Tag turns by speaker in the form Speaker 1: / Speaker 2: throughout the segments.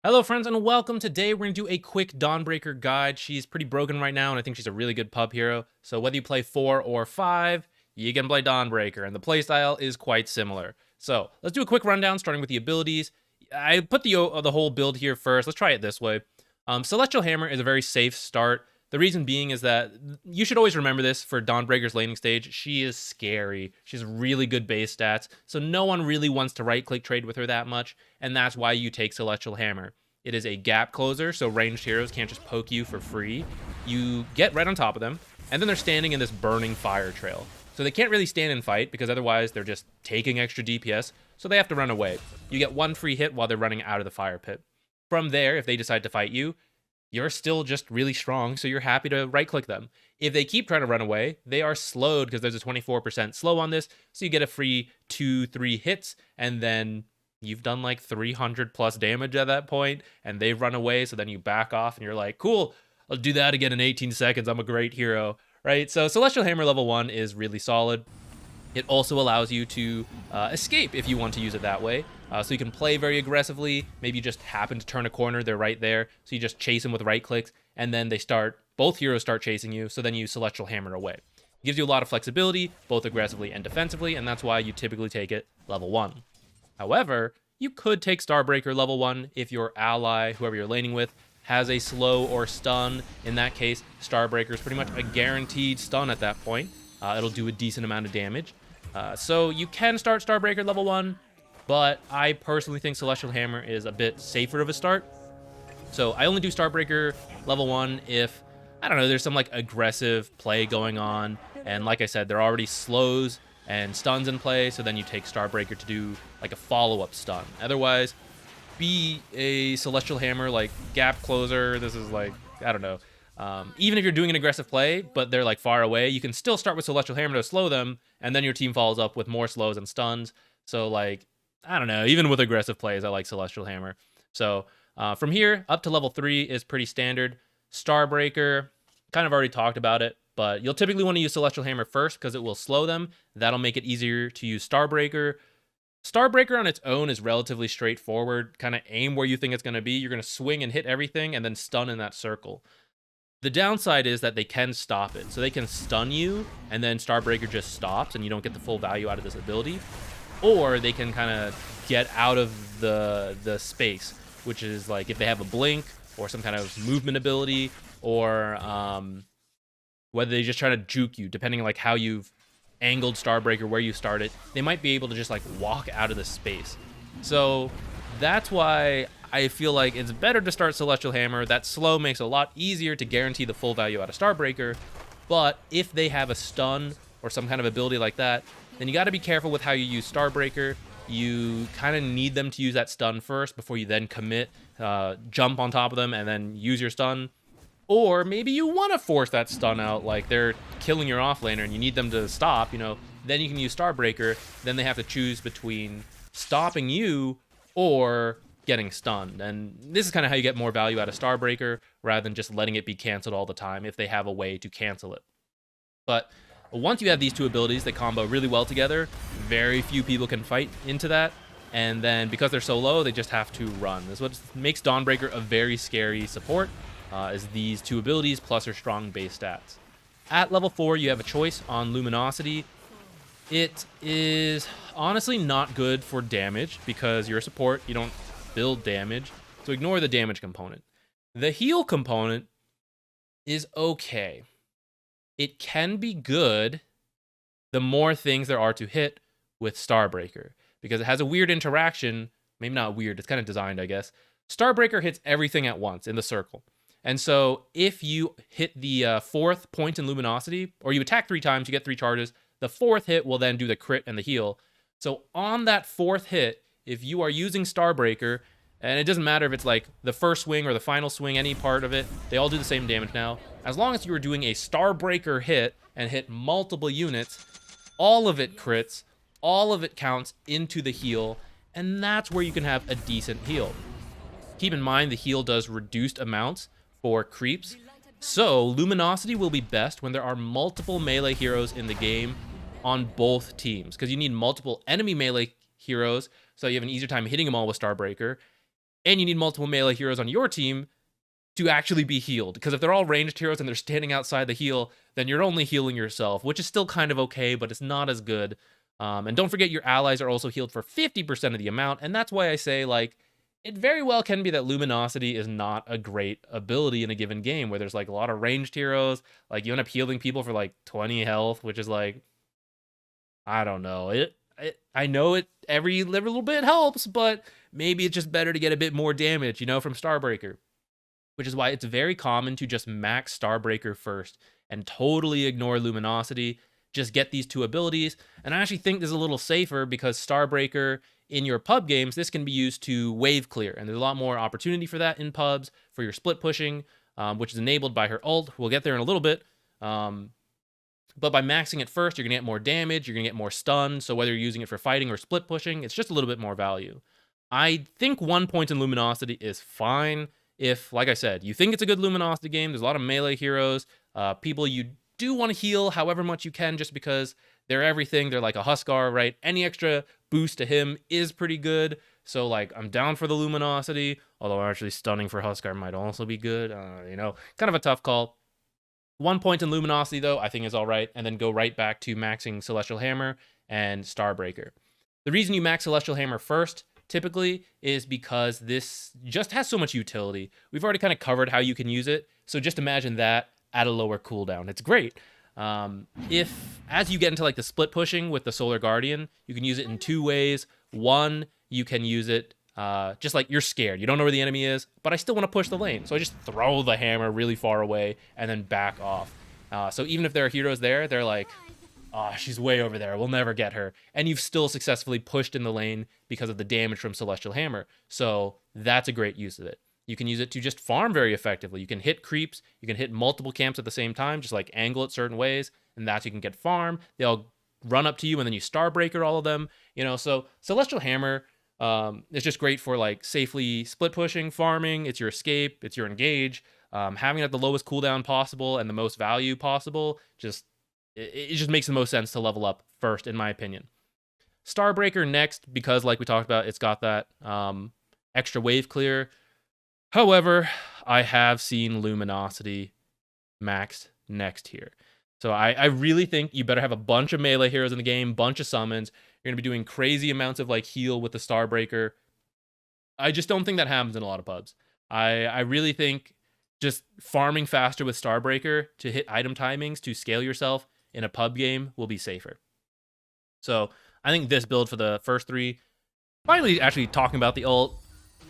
Speaker 1: Hello friends and welcome. Today we're going to do a quick Dawnbreaker guide. She's pretty broken right now and I think she's a really good pub hero. So whether you play 4 or 5, you can play Dawnbreaker and the playstyle is quite similar. So let's do a quick rundown starting with the abilities. I put the whole build here first. Let's try it this way. Celestial Hammer is a very safe start. The reason being is that you should always remember this for Dawnbreaker's laning stage. She is scary. She has really good base stats, so no one really wants to right-click trade with her that much, and that's why you take Celestial Hammer. It is a gap closer, so ranged heroes can't just poke you for free. You get right on top of them, and then they're standing in this burning fire trail. So they can't really stand and fight, because otherwise they're just taking extra DPS, so they have to run away. You get one free hit while they're running out of the fire pit. From there, if they decide to fight you, you're still just really strong, so you're happy to right-click them. If they keep trying to run away, they are slowed because there's a 24% slow on this, so you get a free 2-3 hits, and then you've done like 300 plus damage at that point, and they've run away, so then you back off, and you're like, cool, I'll do that again in 18 seconds, I'm a great hero, right? So Celestial Hammer level 1 is really solid. It also allows you to escape if you want to use it that way. So you can play very aggressively. Maybe you just happen to turn a corner, they're right there. So you just chase them with right clicks, and then both heroes start chasing you, so then you Celestial Hammer away. It gives you a lot of flexibility, both aggressively and defensively, and that's why you typically take it level 1. However, you could take Starbreaker level 1 if your ally, whoever you're laning with, has a slow or stun. In that case, Starbreaker is pretty much a guaranteed stun at that point. It'll do a decent amount of damage. So you can start Starbreaker level 1, but I personally think Celestial Hammer is a bit safer of a start. So I only do Starbreaker level 1 if, I don't know, there's some like aggressive play going on. And like I said, there are already slows and stuns in play, so then you take Starbreaker to do like a follow-up stun. Otherwise, be a Celestial Hammer like gap closer. This is like, I don't know. Even if you're doing an aggressive play, but they're like far away, you can still start with Celestial Hammer to slow them, and then your team follows up with more slows and stuns. So like, I don't know, even with aggressive plays, I like Celestial Hammer. So from here up to level 3 is pretty standard. Starbreaker, kind of already talked about it, but you'll typically want to use Celestial Hammer first because it will slow them. That'll make it easier to use Starbreaker. Starbreaker on its own is relatively straightforward. Kind of aim where you think it's going to be. You're going to swing and hit everything and then stun in that circle. The downside is that they can stop it. So they can stun you, and then Starbreaker just stops, and you don't get the full value out of this ability. Or they can kind of get out of the space, which is like if they have a blink, or some kind of movement ability, or whether they just try to juke you, depending on like how you've angled Starbreaker, where you started, they might be able to just like walk out of the space. So that's why I feel like it's better to start Celestial Hammer. That slow makes it a lot easier to guarantee the full value out of Starbreaker. But if they have a stun or some kind of ability like that, then you got to be careful with how you use Starbreaker. You kind of need them to use that stun first before you then commit, jump on top of them, and then use your stun. Or maybe you want to force that stun out, like they're killing your offlaner and you need them to stop, then you can use Starbreaker. Then they have to choose between stopping you or getting stunned. And this is kind of how you get more value out of Starbreaker rather than just letting it be canceled all the time if they have a way to cancel it. But once you have these two abilities, they combo really well together. Very few people can fight into that. And then because they're so low, they just have to run. This is what makes Dawnbreaker a very scary support. Is these two abilities plus her strong base stats. At level 4, you have a choice on Luminosity. It is honestly not good for damage because you're a support, you don't build damage, so ignore the damage component. The heal component is okay. It can be good the more things there are to hit with Starbreaker, because it has a weird interaction, maybe not weird, it's kind of designed, I guess. Starbreaker hits everything at once in the circle. And so if you hit the 4th point in Luminosity, or you attack 3 times, you get 3 charges, the 4th hit will then do the crit and the heal. So on that 4th hit, if you are using Starbreaker, and it doesn't matter if it's like the first swing or the final swing, any part of it, they all do the same damage now. As long as you are doing a Starbreaker hit and hit multiple units, all of it crits, all of it counts into the heal, and that's where you can have a decent heal. Keep in mind the heal does reduced amounts for creeps, so Luminosity will be best when there are multiple melee heroes in the game on both teams, because you need multiple enemy melee heroes, so you have an easier time hitting them all with Starbreaker. and you need multiple melee heroes on your team to actually be healed. Because if they're all ranged heroes and they're standing outside the heal, then you're only healing yourself, which is still kind of okay, but it's not as good. And don't forget your allies are also healed for 50% of the amount, and that's why I say, like, it very well can be that Luminosity is not a great ability in a given game where there's like a lot of ranged heroes. Like you end up healing people for like 20 health, which is like, I don't know. I know it every little bit helps, but maybe it's just better to get a bit more damage, you know, from Starbreaker. Which is why it's very common to just max Starbreaker first and totally ignore Luminosity. Just get these two abilities. And I actually think this is a little safer because Starbreaker in your pub games, this can be used to wave clear. And there's a lot more opportunity for that in pubs for your split pushing, which is enabled by her ult. We'll get there in a little bit. But by maxing it first, you're going to get more damage. You're going to get more stun. So whether you're using it for fighting or split pushing, it's just a little bit more value. I think 1 point in Luminosity is fine. If, like I said, you think it's a good Luminosity game, there's a lot of melee heroes, people you do want to heal however much you can just because they're everything. They're like a Huskar, right? Any extra boost to him is pretty good. So, like, I'm down for the Luminosity, although actually stunning for Huskar might also be good. You know, kind of a tough call. 1 point in Luminosity, though, I think is all right, and then go right back to maxing Celestial Hammer and Starbreaker. The reason you max Celestial Hammer first, typically, is because this just has so much utility. We've already kind of covered how you can use it, so just imagine that at a lower cooldown. It's great. If, as you get into like the split pushing with the Solar Guardian, you can use it in 2 ways. One, you can use it just like you're scared. You don't know where the enemy is, but I still want to push the lane. So I just throw the hammer really far away and then back off. So even if there are heroes there, they're like, oh, she's way over there. We'll never get her. And you've still successfully pushed in the lane because of the damage from Celestial Hammer. So that's a great use of it. You can use it to just farm very effectively. You can hit creeps. You can hit multiple camps at the same time, just like angle it certain ways. And that's how you can get farm. They all run up to you and then you Starbreaker all of them. You know, so Celestial Hammer it's just great for like safely split pushing, farming. It's your escape, it's your engage. Having it at the lowest cooldown possible and the most value possible, it just makes the most sense to level up first, in my opinion. Starbreaker next, because like we talked about, it's got that extra wave clear. However, I have seen Luminosity maxed next here. So I really think you better have a bunch of melee heroes in the game, bunch of summons. You're going to be doing crazy amounts of like heal with the Starbreaker. I just don't think that happens in a lot of pubs. I really think just farming faster with Starbreaker to hit item timings to scale yourself in a pub game will be safer. So I think this build for the first 3, finally actually talking about the ult,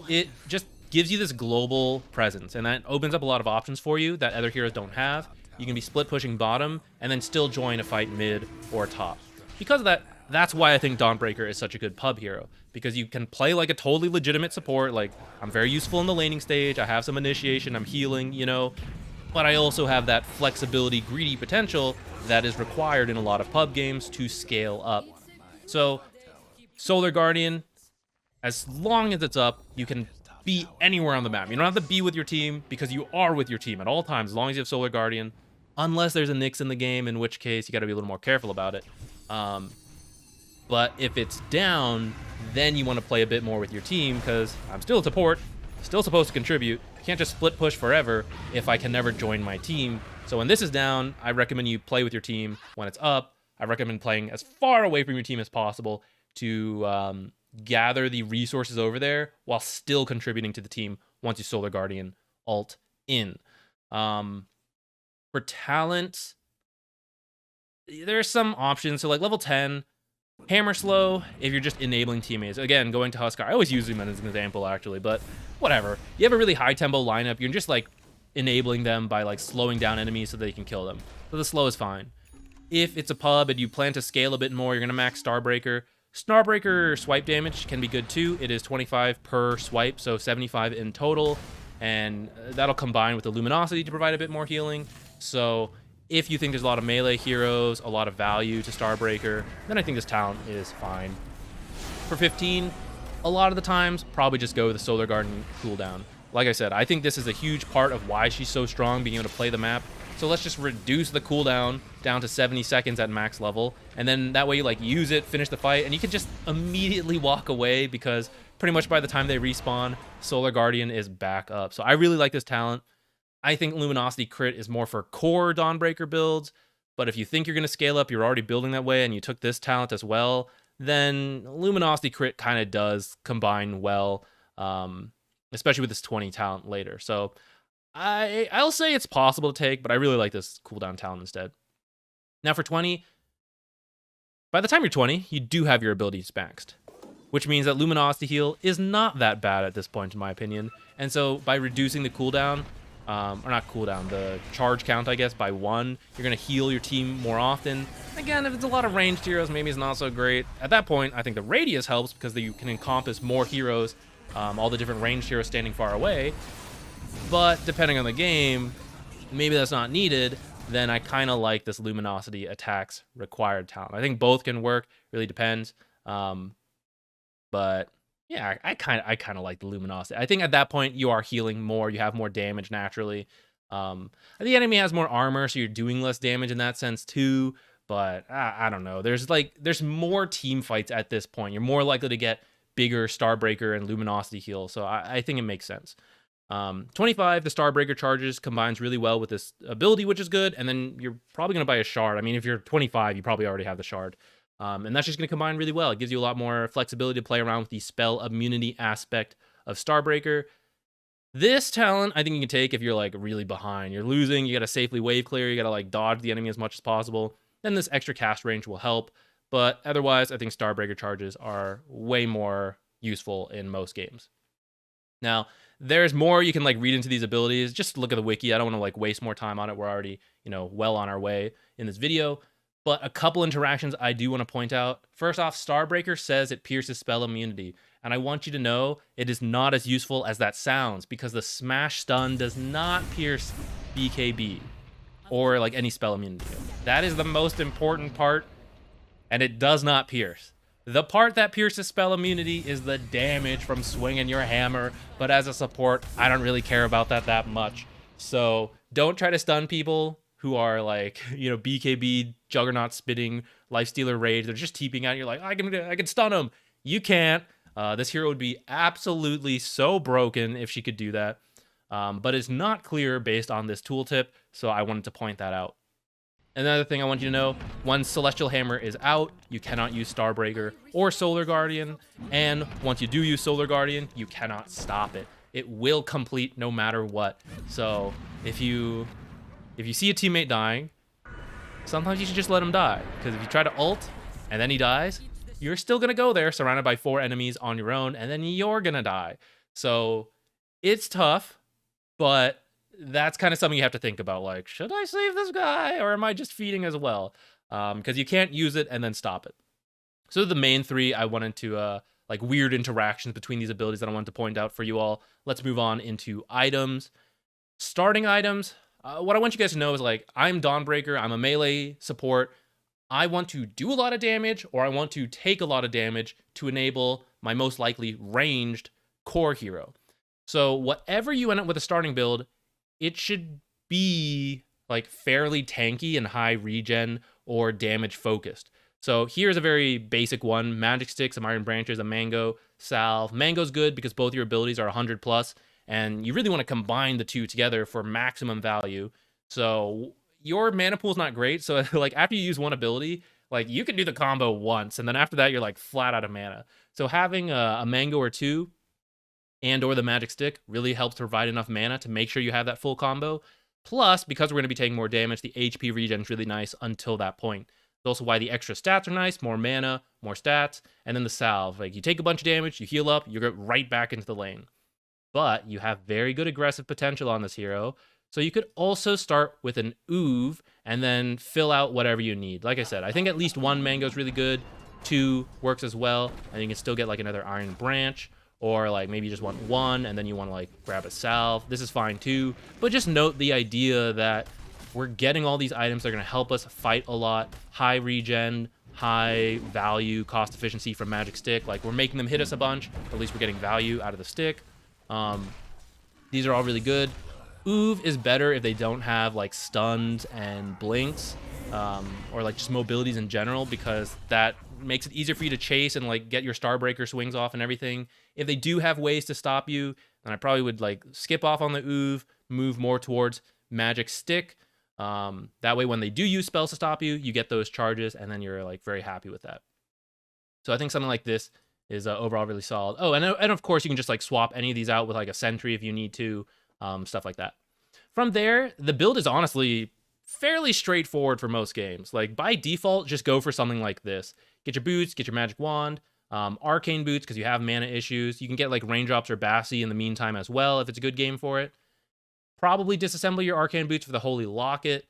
Speaker 1: it just gives you this global presence, and that opens up a lot of options for you that other heroes don't have. You can be split pushing bottom and then still join a fight mid or top. Because of that, that's why I think Dawnbreaker is such a good pub hero, because you can play like a totally legitimate support. Like, I'm very useful in the laning stage, I have some initiation, I'm healing, you know, but I also have that flexibility, greedy potential that is required in a lot of pub games to scale up. So, Solar Guardian, as long as it's up, you can be anywhere on the map. You don't have to be with your team because you are with your team at all times, as long as you have Solar Guardian, unless there's a Nyx in the game, in which case you got to be a little more careful about it. But if it's down, then you want to play a bit more with your team, because I'm still a support, still supposed to contribute. Can't just split push forever if I can never join my team. So when this is down, I recommend you play with your team. When it's up, I recommend playing as far away from your team as possible to gather the resources over there while still contributing to the team once you Solar Guardian ult in. For talent, there's some options. So like level 10, Hammer Slow, if you're just enabling teammates. Again, going to Huskar, I always use him as an example actually, but whatever. You have a really high tempo lineup, you're just like enabling them by like slowing down enemies so they can kill them. So the slow is fine. If it's a pub and you plan to scale a bit more, you're gonna max Starbreaker. Starbreaker swipe damage can be good too. It is 25 per swipe, so 75 in total, and that'll combine with the Luminosity to provide a bit more healing. So if you think there's a lot of melee heroes, a lot of value to Starbreaker, then I think this talent is fine. For 15, a lot of the times, probably just go with the Solar Guardian cooldown. Like I said, I think this is a huge part of why she's so strong, being able to play the map. So let's just reduce the cooldown down to 70 seconds at max level, and then that way you like use it, finish the fight, and you can just immediately walk away because pretty much by the time they respawn, Solar Guardian is back up. So I really like this talent. I think Luminosity Crit is more for core Dawnbreaker builds, but if you think you're going to scale up, you're already building that way, and you took this talent as well, then Luminosity Crit kind of does combine well, especially with this 20 talent later. So I'll say it's possible to take, but I really like this cooldown talent instead. Now for 20, by the time you're 20, you do have your abilities maxed, which means that Luminosity Heal is not that bad at this point, in my opinion. And so by reducing the cooldown, or not cooldown, the charge count, I guess, by 1, you're going to heal your team more often. Again, if it's a lot of ranged heroes, maybe it's not so great. At that point, I think the radius helps because you can encompass more heroes, all the different ranged heroes standing far away. But depending on the game, maybe that's not needed. Then I kind of like this Luminosity attacks required talent. I think both can work, really depends. But yeah, I kind of like the Luminosity. I think at that point you are healing more, you have more damage naturally. The enemy has more armor, so you're doing less damage in that sense too. But I don't know. There's more team fights at this point. You're more likely to get bigger Starbreaker and Luminosity heal. So I think it makes sense. 25, the Starbreaker charges combines really well with this ability, which is good. And then you're probably going to buy a shard. I mean, if you're 25, you probably already have the shard. And that's just going to combine really well. It gives you a lot more flexibility to play around with the spell immunity aspect of Starbreaker. This talent, I think you can take if you're like really behind. You're losing, you got to safely wave clear, you got to like dodge the enemy as much as possible. Then this extra cast range will help. But otherwise, I think Starbreaker charges are way more useful in most games. Now, there's more you can like read into these abilities. Just look at the wiki. I don't want to like waste more time on it. We're already, well on our way in this video. But a couple interactions I do want to point out. First off, Starbreaker says it pierces spell immunity. And I want you to know it is not as useful as that sounds because the smash stun does not pierce BKB or like any spell immunity. That is the most important part, and it does not pierce. The part that pierces spell immunity is the damage from swinging your hammer, but as a support, I don't really care about that much. So don't try to stun people who are like, BKB, Juggernaut spitting, Lifestealer Rage. They're just TPing out. You're like, I can stun them. You can't. This hero would be absolutely so broken if she could do that. But it's not clear based on this tooltip, so I wanted to point that out. Another thing I want you to know, once Celestial Hammer is out, you cannot use Starbreaker or Solar Guardian. And once you do use Solar Guardian, you cannot stop it. It will complete no matter what. So if you see a teammate dying, sometimes you should just let him die. Because if you try to ult and then he dies, you're still going to go there surrounded by 4 enemies on your own, and then you're going to die. So it's tough, but that's kind of something you have to think about. Like, should I save this guy or am I just feeding as well? Because you can't use it and then stop it. So the main 3 I wanted to, like weird interactions between these abilities that I wanted to point out for you all. Let's move on into items. Starting items. What I want you guys to know is like, I'm Dawnbreaker. I'm a melee support. I want to do a lot of damage or I want to take a lot of damage to enable my most likely ranged core hero. So whatever you end up with a starting build, it should be like fairly tanky and high regen or damage focused. So here's a very basic one. Magic Stick, some Iron Branches, a Mango, Salve. Mango's good because both your abilities are 100 plus, and you really want to combine the two together for maximum value. So your mana pool is not great. So like after you use one ability, like you can do the combo once, and then after that, you're like flat out of mana. So having a Mango or 2 and or the Magic Stick really helps provide enough mana to make sure you have that full combo. Plus, because we're going to be taking more damage, the HP regen is really nice until that point. It's also why the extra stats are nice, more mana, more stats, and then the salve. Like you take a bunch of damage, you heal up, you get right back into the lane. But you have very good aggressive potential on this hero, so you could also start with an Oov and then fill out whatever you need. Like I said, I think at least 1 Mango is really good, 2 works as well, and you can still get like another Iron Branch, or like maybe you just want 1 and then you want to like grab a salve. This is fine too, but just note the idea that we're getting all these items that are going to help us fight a lot. High regen, high value, cost efficiency from Magic Stick. Like we're making them hit us a bunch, but at least we're getting value out of the stick. These are all really good. Oov is better if they don't have like stuns and blinks, or like just mobilities in general, because that makes it easier for you to chase and like get your Starbreaker swings off and everything. If they do have ways to stop you, then I probably would like skip off on the Oov, move more towards Magic Stick. That way when they do use spells to stop you, you get those charges, and then you're like very happy with that. So I think something like this is overall really solid. Oh, and of course you can just like swap any of these out with like a Sentry if you need to, stuff like that. From there, the build is honestly fairly straightforward for most games. Like by default, just go for something like this. Get your boots, get your magic wand, arcane boots because you have mana issues. You can get like raindrops or Bassy in the meantime as well if it's a good game for it. Probably disassemble your arcane boots for the holy locket.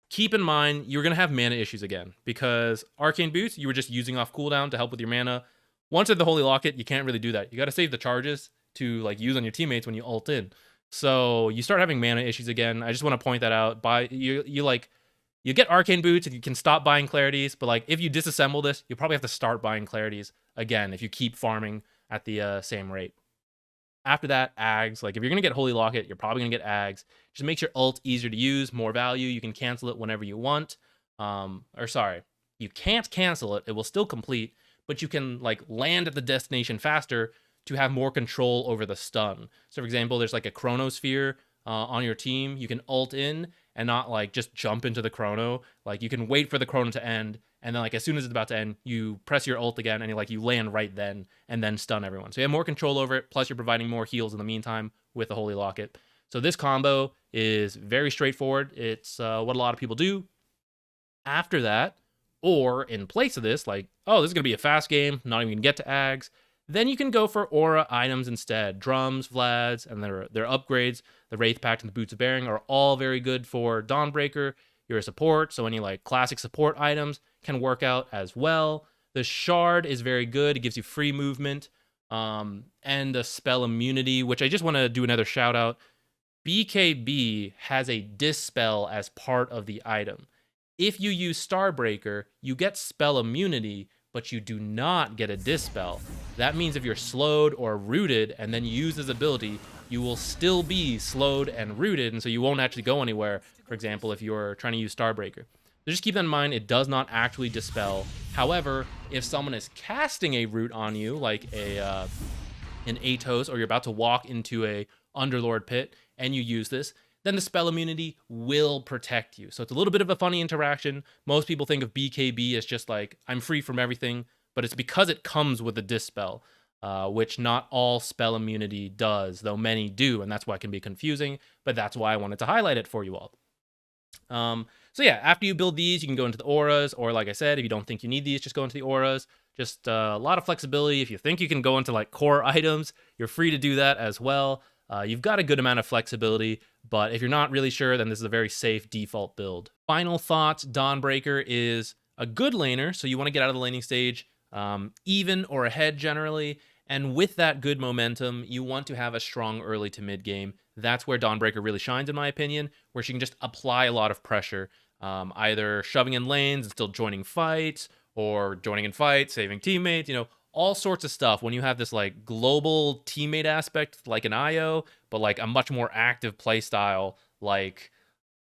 Speaker 1: Keep in mind, you're going to have mana issues again, because arcane boots, you were just using off cooldown to help with your mana. Once at the holy locket, you can't really do that. You got to save the charges to like use on your teammates when you ult in. So you start having mana issues again. I just want to point that out. You get arcane boots and you can stop buying clarities, but like if you disassemble this, you probably have to start buying clarities again if you keep farming at the same rate. After that, Ags. Like if you're gonna get Holy Locket, you're probably gonna get Ags. Just makes your ult easier to use, more value. You can cancel it whenever you want. You can't cancel it. It will still complete, but you can like land at the destination faster to have more control over the stun. So for example, there's like a Chronosphere on your team. You can ult in and not like just jump into the Chrono. Like you can wait for the Chrono to end, and then like as soon as it's about to end, you press your ult again and you land right then and then stun everyone. So you have more control over it, plus you're providing more heals in the meantime with the Holy Locket. So this combo is very straightforward. It's what a lot of people do. After that, or in place of this, like, oh, this is going to be a fast game, not even going to get to Ags, then you can go for aura items instead. Drums, Vlads, and their upgrades, the Wraith Pact and the Boots of Bearing, are all very good for Dawnbreaker. You're a support, so any like classic support items can work out as well. The Shard is very good. It gives you free movement, and the spell immunity, which I just want to do another shout out. BKB has a Dispel as part of the item. If you use Starbreaker, you get spell immunity, but you do not get a Dispel. That means if you're slowed or rooted and then you use this ability, you will still be slowed and rooted, and so you won't actually go anywhere, for example, if you're trying to use Starbreaker. So just keep that in mind, it does not actually dispel. However, if someone is casting a root on you, like an Atos, or you're about to walk into a Underlord pit, and you use this, then the spell immunity will protect you. So it's a little bit of a funny interaction. Most people think of BKB as just like, I'm free from everything, but it's because it comes with a Dispel, which not all spell immunity does, though many do, and that's why it can be confusing, but that's why I wanted to highlight it for you all. So yeah, after you build these, you can go into the auras, or like I said, if you don't think you need these, just go into the auras. Just a lot of flexibility. If you think you can go into like core items, you're free to do that as well. You've got a good amount of flexibility, but if you're not really sure, then this is a very safe default build. Final thoughts, Dawnbreaker is a good laner, so you want to get out of the laning stage even or ahead generally, and with that good momentum, you want to have a strong early to mid game. That's where Dawnbreaker really shines, in my opinion, where she can just apply a lot of pressure, either shoving in lanes and still joining fights, or joining in fights, saving teammates, all sorts of stuff. When you have this like global teammate aspect like an IO, but like a much more active play style like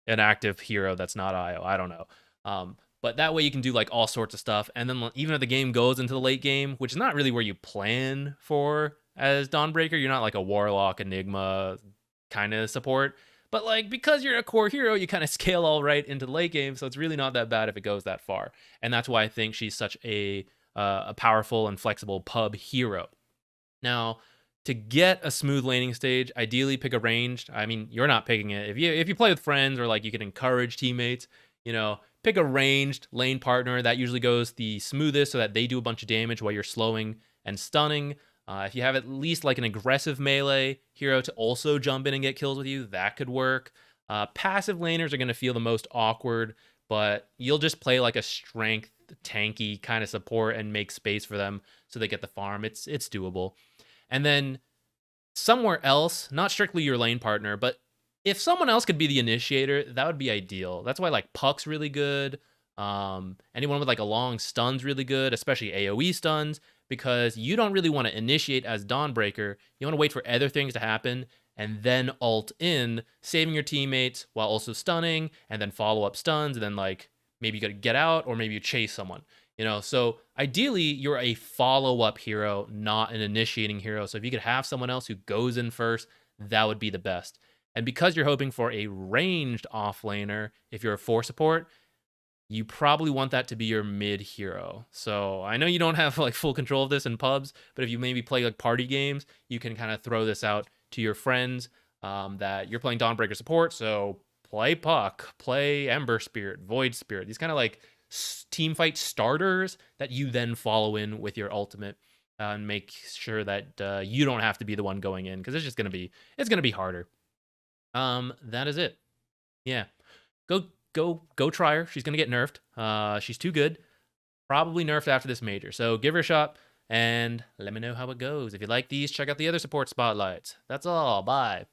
Speaker 1: an active hero that's not IO. I don't know. But that way you can do like all sorts of stuff. And then even if the game goes into the late game, which is not really where you plan for as Dawnbreaker, you're not like a Warlock, Enigma kind of support. But like because you're a core hero, you kind of scale all right into the late game. So it's really not that bad if it goes that far. And that's why I think she's such a powerful and flexible pub hero. Now, to get a smooth laning stage, ideally pick a ranged. I mean, you're not picking it. If you play with friends, or like you can encourage teammates, pick a ranged lane partner. That usually goes the smoothest so that they do a bunch of damage while you're slowing and stunning. If you have at least like an aggressive melee hero to also jump in and get kills with you, that could work. Passive laners are going to feel the most awkward, but you'll just play like a strength tanky kind of support and make space for them so they get the farm. It's doable. And then somewhere else, not strictly your lane partner, but if someone else could be the initiator, that would be ideal. That's why like Puck's really good. Anyone with like a long stun's really good, especially AoE stuns, because you don't really want to initiate as Dawnbreaker. You want to wait for other things to happen and then ult in, saving your teammates while also stunning, and then follow up stuns, and then like maybe you got to get out, or maybe you chase someone. So ideally you're a follow-up hero, not an initiating hero. So if you could have someone else who goes in first, that would be the best. And because you're hoping for a ranged offlaner, if you're a 4 support, you probably want that to be your mid hero. So I know you don't have like full control of this in pubs, but if you maybe play like party games, you can kind of throw this out to your friends, that you're playing Dawnbreaker support. So play Puck, play Ember Spirit, Void Spirit. These kind of like team fight starters that you then follow in with your ultimate, and make sure that you don't have to be the one going in, because it's gonna be harder. That is it. Yeah, go try her. She's gonna get nerfed. She's too good. Probably nerfed after this major. So give her a shot and let me know how it goes. If you like these, check out the other support spotlights. That's all. Bye.